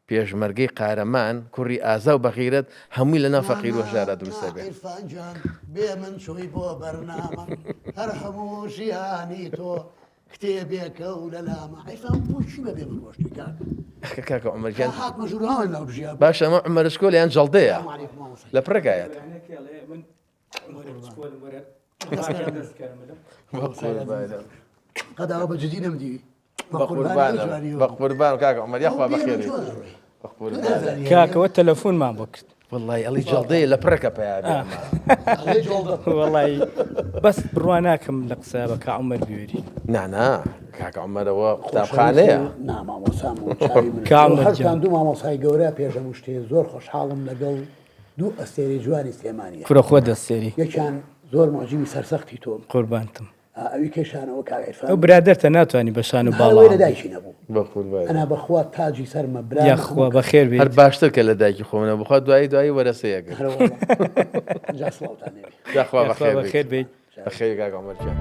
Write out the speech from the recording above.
پێشمەرگەی قارەمان کوڕی ئازا و بەخیرەت هەمووی لەناو فەقیر و هەژارە دروستە بێ. عیرفانجان بێ من چۆی بۆ بەرنامە هەر هەموو ژیانی تۆ کتێبێکە و لە لامە عیرفان بۆچی بەبێ من ڕۆشتی کاکە عومەرجان هات مەژوورەوە لەو ژیان باش ئەمە عومەر شکۆلیان جەڵدەیە لە پڕێکایەت قەداوە بەجددی نەمدیوی بە قوربان کاکە عومەر یاخوا بەخێر کاکەوە تەلەفۆنمان بۆ کرد والله ئەڵی جەڵدەیە لە پڕەکە پیا وڵی بەس بڕوا ناکەم لە قسە بە کا عومەر بوێری نانا کاکە عومەرەوە قوتابخانەیە هەرتان دوو مامۆسای گەورە پێشەم شتێ زۆر خۆشحاڵم لەگەڵ دوو ئەستێری جوانی سلێمانیە کوڕە خۆ دەستێری یەکیان زۆر مۆجیبی سەرسەختی تۆم قوربانتم ئەوی کێشانەوە کاغیرفان ئەو برادەرتە ناتوانانی بەشان و باڵا لە دایکی نەبوو ئەنا بەخوا تاجی سەرمە برا یاخوا بەخێر هەر بێت باشتر کە لە دایکی خۆمنە بخوا دوایی وەرەسەیەکە جاسڵاوتان نێبێ یاخوا بەخێر بێت بەخێر کاکە عومەرجان